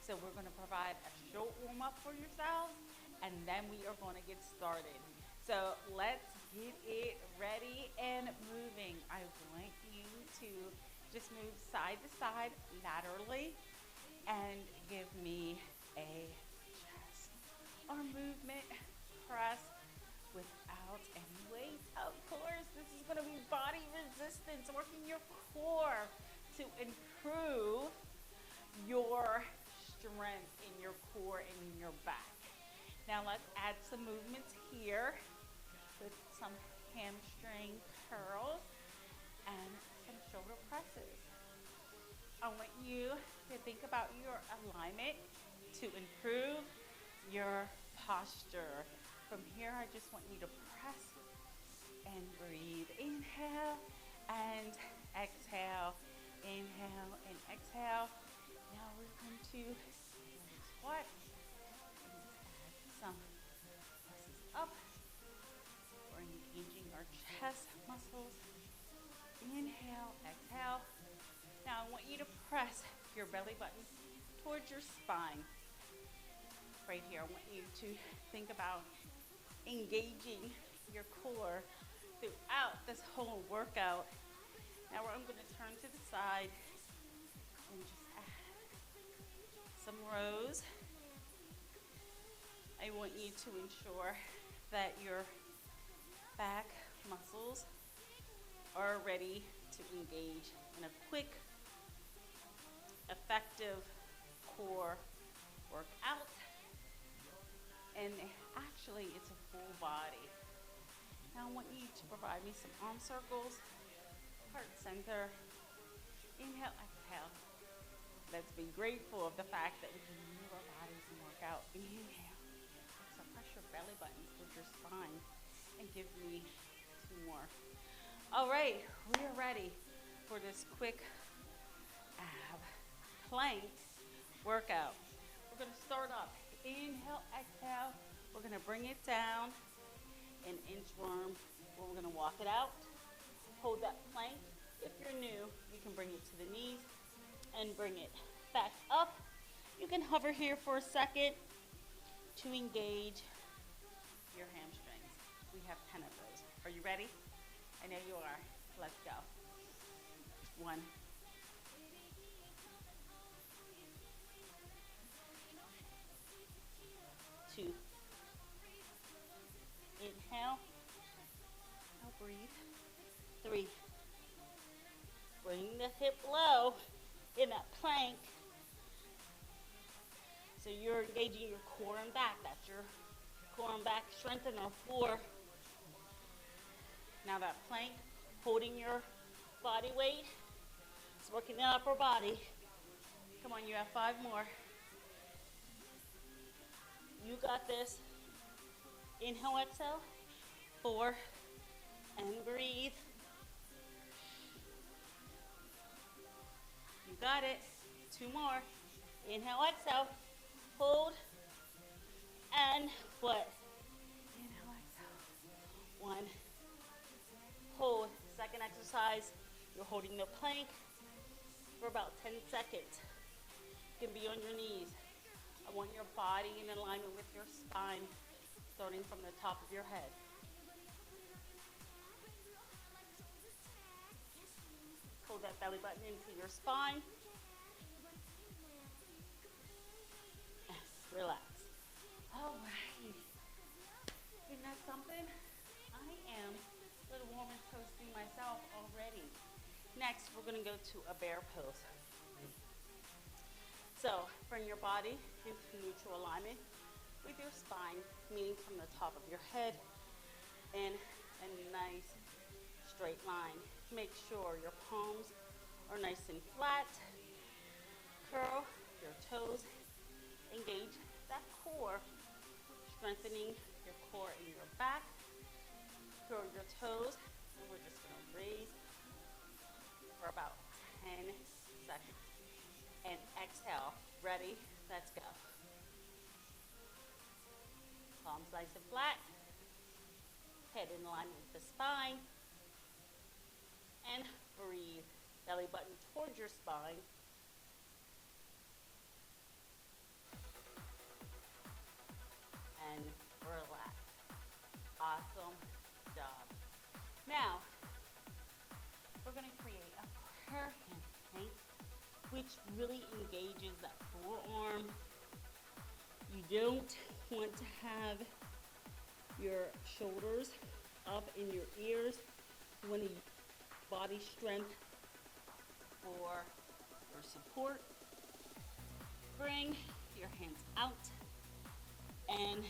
So we're going to provide a short warm up for yourselves, and then we are going to get started. So let's get it ready and moving. I want you to just move side to side laterally and give me a chest arm movement press without any weight. Of course, this is going to be body resistance, working your core to improve your strength in your core and in your back. Now let's add some movements here with some hamstring curls and some shoulder presses. I want you to think about your alignment to improve your posture. From here, I just want you to press and breathe. Inhale and exhale. Inhale and exhale. Now we're going to squat and add some presses up. We're engaging our chest muscles. Inhale, exhale. Now I want you to press your belly button towards your spine. Right here, I want you to think about engaging your core throughout this whole workout. Now I'm going to turn to the side and just add some rows. I want you to ensure that your back muscles are ready to engage in a quick, effective core workout. And actually, it's a full body. Now I want you to provide me some arm circles, heart center. Inhale, exhale. Let's be grateful of the fact that we can move our bodies and work out. Inhale. So press your belly button towards your spine and give me 2 more. All right, we are ready for this quick ab plank workout. We're going to start up. Inhale, exhale. We're going to bring it down an inchworm. We're going to walk it out. Hold that plank. If you're new, you can bring it to the knees and bring it back up. You can hover here for a second to engage your hamstrings. We have 10 of those. Are you ready? I know you are. Let's go. 1. 2. Inhale. Now breathe. 3. Bring the hip low in that plank. So you're engaging your core and back. That's your core and back strengthener. 4. Now that plank, holding your body weight, it's working the upper body. Come on, you have 5 more. You got this. Inhale, exhale. 4. And breathe. You got it. 2 more. Inhale, exhale. Hold. And what? Inhale, exhale. 1. Hold. Second exercise. You're holding the plank for about 10 seconds. You can be on your knees. I want your body in alignment with your spine, starting from the top of your head. Hold that belly button into your spine. Relax. All right. Isn't that something? I am a little warm and toasty myself already. Next, we're going to go to a bear pose. So, bring your body into neutral alignment with your spine, meeting from the top of your head in a nice straight line. Make sure your palms are nice and flat. Curl your toes. Engage that core, strengthening your core and your back. Curl your toes, and we're just going to raise for about 10 seconds. And exhale. Ready? Let's go. Palms nice and flat. Head in alignment with the spine. And breathe. Belly button towards your spine. Now, we're gonna create a prayer hand plank, which really engages that forearm. You don't want to have your shoulders up in your ears. You want to use body strength for your support. Bring your hands out, and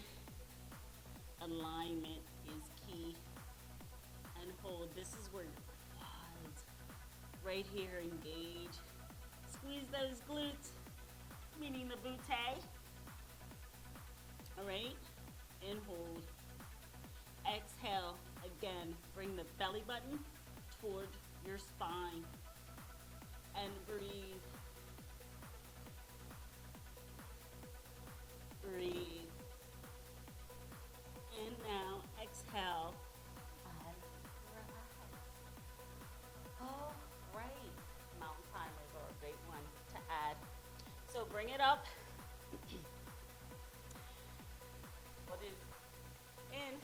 alignment is key. And hold. This is where your quads right here engage. Squeeze those glutes, meaning the butte. All right, and hold. Exhale, again, bring the belly button toward your spine, and breathe. Breathe. And now, exhale. And relax. All right, mountain climbers are a great one to add. So bring it up. What is in?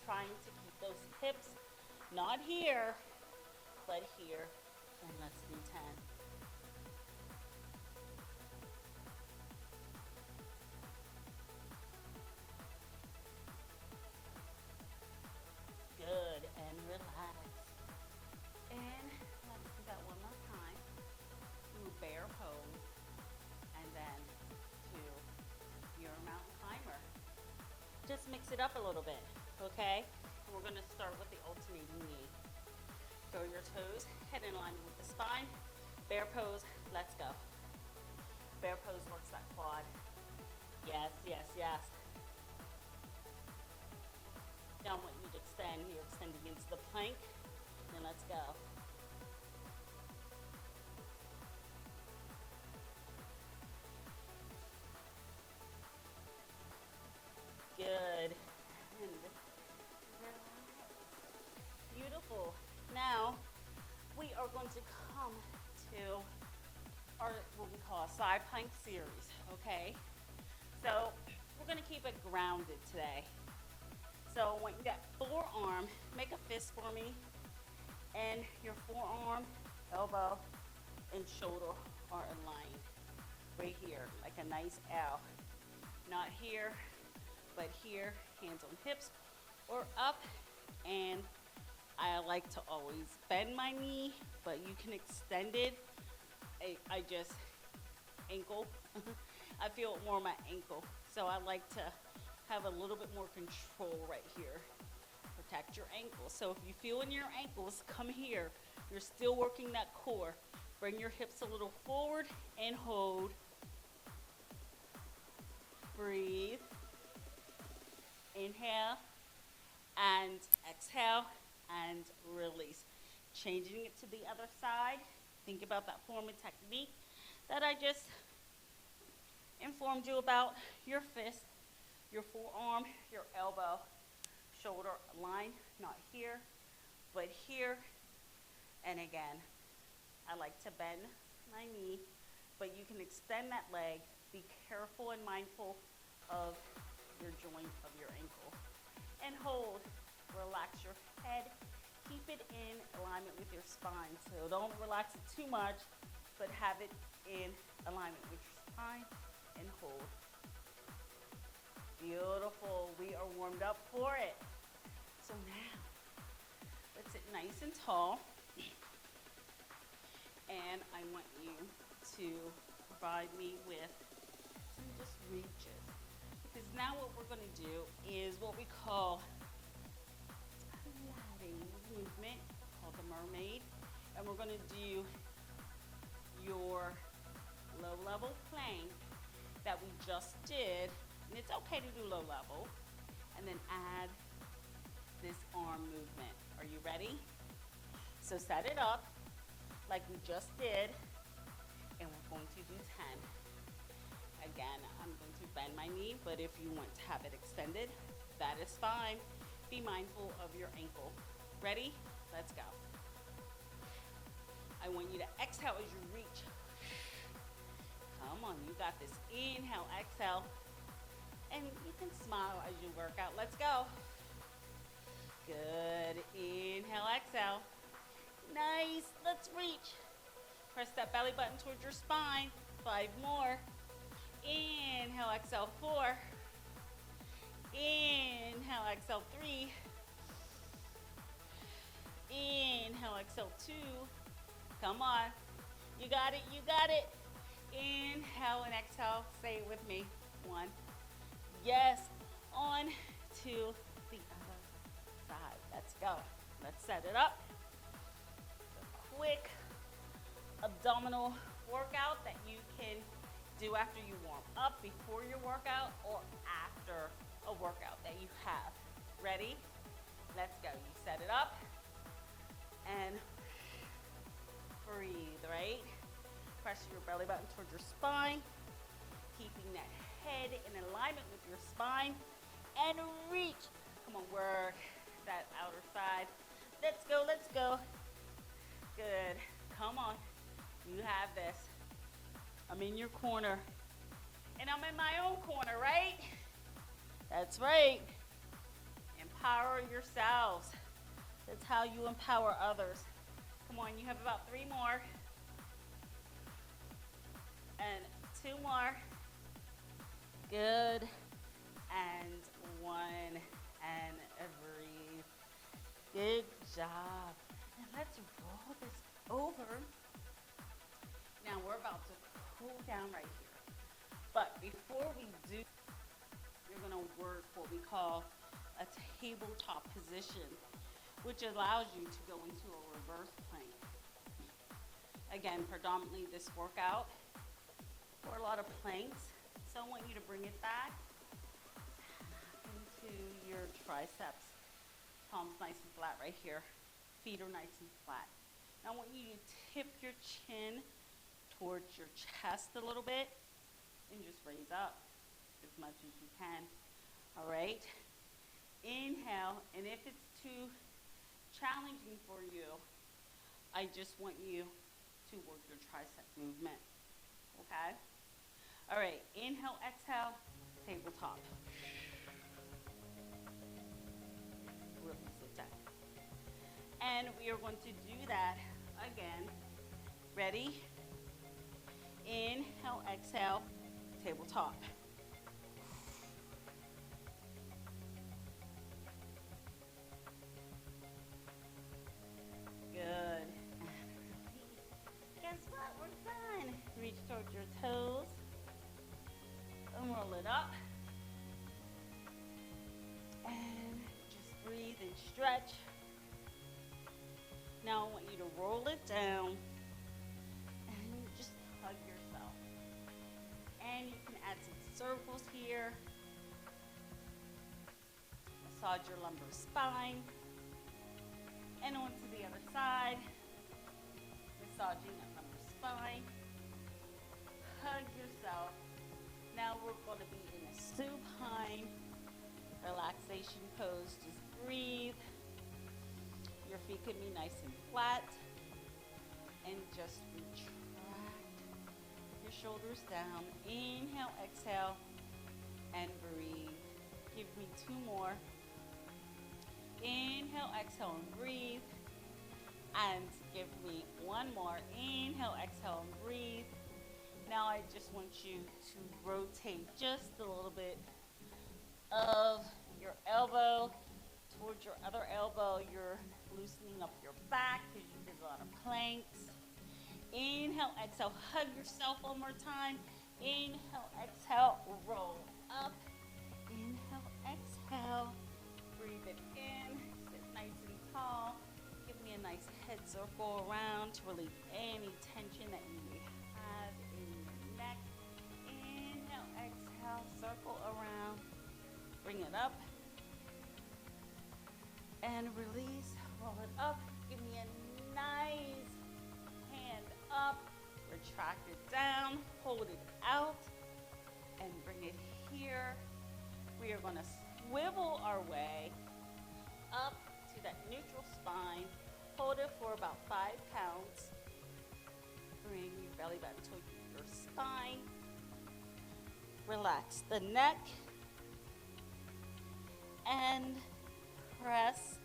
Trying to keep those hips not here, but here. And let's do 10. Good, and relax. And let's do that one more time. Do bear pose, and then to your mountain climber. Just mix it up a little bit, okay? And we're gonna start with the alternating knee. Throw your toes, head in alignment with the spine. Bear pose, let's go. Bear pose works that quad. Yes, yes, yes. Now I want you to extend. You're extending into the plank. Then let's go. Good. And beautiful. Now we are going to come to our what we call a side plank series. Okay. So we're going to keep it grounded today. So when you got forearm, make a fist for me, and your forearm, elbow, and shoulder are aligned right here, like a nice L. Not here, but here, hands on hips or up. And I like to always bend my knee, but you can extend it. I just ankle. I feel it more on my ankle, so I like to have a little bit more control right here. Protect your ankles. So if you feel in your ankles, come here. You're still working that core. Bring your hips a little forward and hold. Breathe. Inhale and exhale and release. Changing it to the other side. Think about that form and technique that I just informed you about. Your fist, your forearm, your elbow, shoulder aligned, not here, but here. And again, I like to bend my knee, but you can extend that leg. Be careful and mindful of your joint of your ankle. And hold. Relax your head. Keep it in alignment with your spine. So don't relax it too much, but have it in alignment with your spine and hold. Beautiful. We are warmed up for it. So now, let's sit nice and tall. And I want you to provide me with some just reaches. Because now what we're going to do is what we call a gliding movement called the mermaid. And we're going to do your low level plank that we just did. And it's okay to do low level. And then add this arm movement. Are you ready? So set it up like we just did, and we're going to do 10. Again, I'm going to bend my knee, but if you want to have it extended, that is fine. Be mindful of your ankle. Ready? Let's go. I want you to exhale as you reach. Come on, you got this. Inhale, exhale. And you can smile as you work out. Let's go. Good. Inhale, exhale. Nice. Let's reach. Press that belly button towards your spine. 5 more. Inhale, exhale, 4. Inhale, exhale, 3. Inhale, exhale, 2. Come on. You got it, you got it. Inhale and exhale. Say it with me. 1. Yes. On to the other side. Let's go. Let's set it up. A quick abdominal workout that you can do after you warm up, before your workout, or after a workout that you have. Ready? Let's go. You set it up and breathe, right? Press your belly button towards your spine, keeping that head in alignment with your spine, and reach. Come on, work that outer side. Let's go, let's go. Good. Come on. You have this. I'm in your corner. And I'm in my own corner, right? That's right. Empower yourselves. That's how you empower others. Come on, you have about 3 more. And 2 more. Good. And 1. And breathe. Good job. And let's roll this over. Now we're about to cool down right here. But before we do, you're going to work what we call a tabletop position, which allows you to go into a reverse plank. Again, predominantly this workout for a lot of planks. So I want you to bring it back into your triceps. Palms nice and flat right here. Feet are nice and flat. Now I want you to tip your chin towards your chest a little bit and just raise up as much as you can. All right. Inhale, and if it's too challenging for you, I just want you to work your tricep movement. Okay? All right. Inhale, exhale, tabletop. Release it down. And we are going to do that again. Ready? Inhale, exhale, tabletop. Good. Guess what? We're done. Reach towards your toes. And roll it up. And just breathe and stretch. Now I want you to roll it down and just hug yourself. And you can add some circles here. Massage your lumbar spine. And on to the other side. Massaging that lumbar spine. Hug yourself. Now we're going to be in a supine relaxation pose. Just breathe. Your feet can be nice and flat. And just retract your shoulders down. Inhale, exhale, and breathe. Give me 2 more. Inhale, exhale, and breathe. And give me 1 more. Inhale, exhale, and breathe. Now I just want you to rotate just a little bit of your elbow towards your other elbow. You're loosening up your back because you did a lot of planks. Inhale, exhale, hug yourself one more time. Inhale, exhale, roll up. Inhale, exhale, breathe it in, sit nice and tall. Give me a nice head circle around to relieve any tension that you may have in your neck. Inhale, exhale, circle around, bring it up, and release, roll it up. Give me a nice hand up, retract it down, hold it out, and bring it here. We are going to swivel our way up to that neutral spine. Hold it for about 5 counts. Bring your belly button to your spine. Relax the neck. And press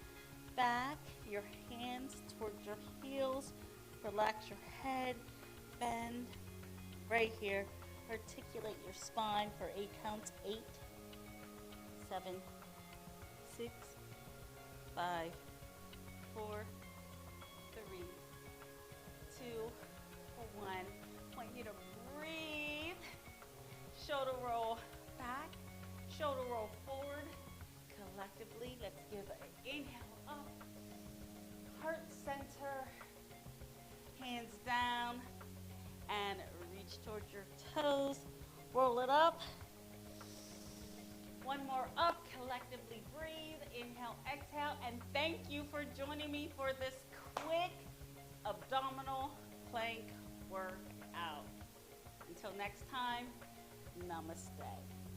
back, your hands towards your heels. Relax your head, bend right here. Articulate your spine for 8 counts. 8, 7, 6, 5, 4, 3, 2, 1. I want you to breathe. Shoulder roll back, shoulder roll forward. Collectively, let's give an inhale up, heart center, hands down, and reach towards your toes. Roll it up. One more up, collectively breathe. Inhale, exhale, and thank you for joining me for this quick abdominal plank workout. Until next time, namaste.